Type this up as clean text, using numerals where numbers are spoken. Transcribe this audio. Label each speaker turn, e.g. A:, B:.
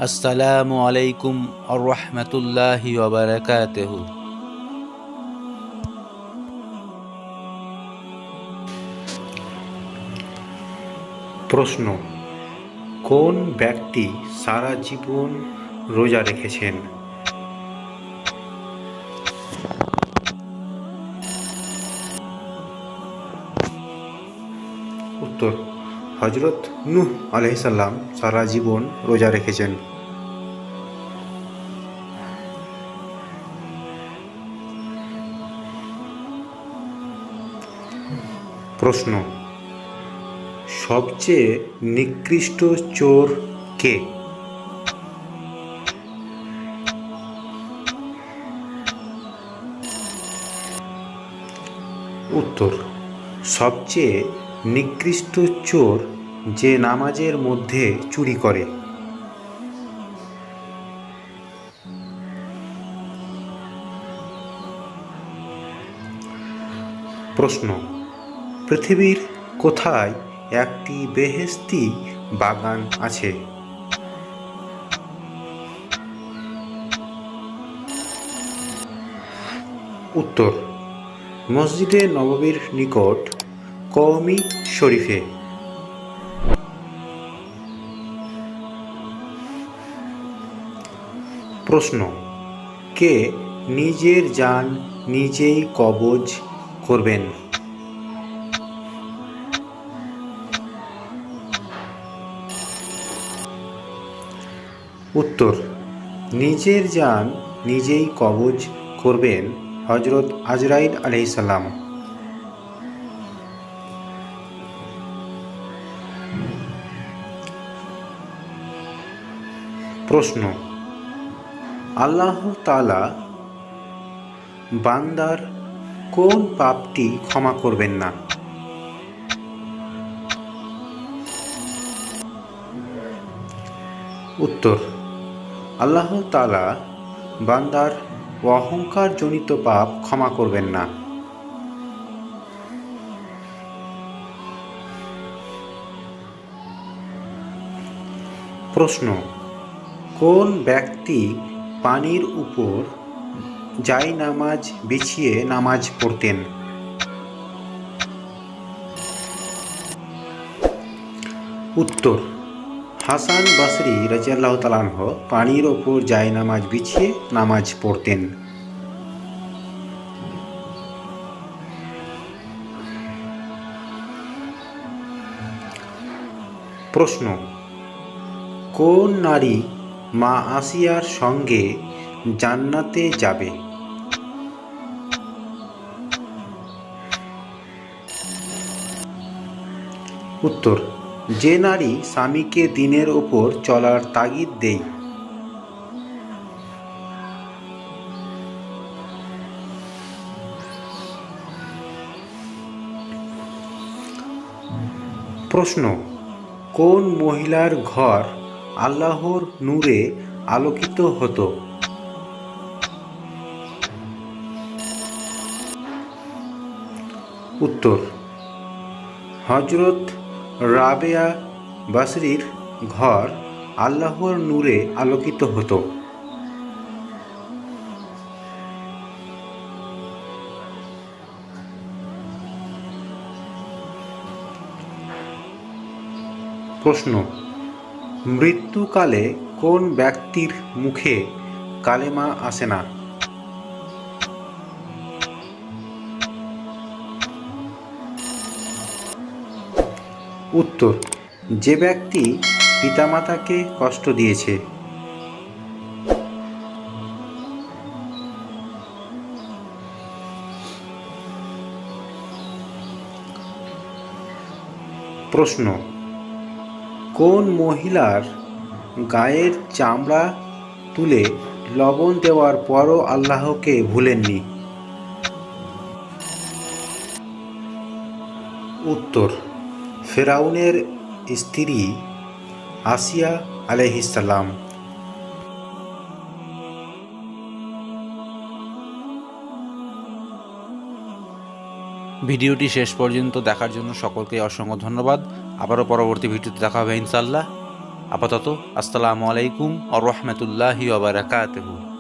A: আসসালামু আলাইকুম আর রহমতুল্লাহি ওয়া বারাকাতুহু।
B: প্রশ্ন: কোন ব্যক্তি সারা জীবন রোজা রেখেছেন? উত্তর: হযরত নূহ আলাইহিস সালাম সারা জীবন রোজা রেখেছেন। প্রশ্ন: সবচেয়ে নিকৃষ্ট চোর কে? উত্তর: সবচেয়ে নিকৃষ্ট চোর যে নামাজের মধ্যে চুরি করে। প্রশ্ন: পৃথিবীর কোথায় একটি বেহেশতি বাগান আছে? উত্তর: মসজিদে নববীর নিকট কওমি শরীফে। প্রশ্ন: কে নিজের জান নিজেই কবজ করবেন? উত্তর: নিজের জান নিজেই কবজ করবেন হযরত আজরাইল আলাইহিস সালাম। প্রশ্ন: আল্লাহ তাআলা বান্দার কোন পাপটি ক্ষমা করবেন না? উত্তর: আল্লাহ তাআলা বান্দার অহংকারজনিত পাপ ক্ষমা করবেন না। প্রশ্ন: কোন ব্যক্তি পানির উপর জায়নামাজ বিছিয়ে নামাজ পড়তেন? উত্তর: হাসান বসরি রাদিয়াল্লাহু তাআলা আনহু পানির ওপর জায়নামাজ বিছিয়ে নামাজ পড়তেন। প্রশ্ন: কোন নারী মা আসিয়ার সঙ্গে জান্নাতে যাবে? উত্তর: যে নারী স্বামীকে দ্বীনের ওপর চলার তাগিদ দেয়। প্রশ্ন: কোন মহিলার ঘর আল্লাহর নূরে আলোকিত হতো? উত্তর: হযরত রাবেয়া বসরির ঘর আল্লাহর নূরে আলোকিত হতো। প্রশ্ন: মৃত্যুকালে কোন ব্যক্তির মুখে কালেমা আসে না? উত্তর: যে ব্যক্তি পিতামাতাকে কষ্ট দিয়েছে। প্রশ্ন: কোন মহিলার গায়ের চামড়া তুলে লবণ দেওয়ার পরও আল্লাহকে ভুলেননি? উত্তর: ফেরাউনের স্ত্রী আসিয়া আলাইহিস সালাম।
A: ভিডিওটি শেষ পর্যন্ত দেখার জন্য সকলকে অসংখ্য ধন্যবাদ। আবারও পরবর্তী ভিডিওতে দেখা হবে ইনশাআল্লাহ। আপাতত আসসালামু আলাইকুম আ রহমতুল্লাহি ওয়া বারাকাতুহু।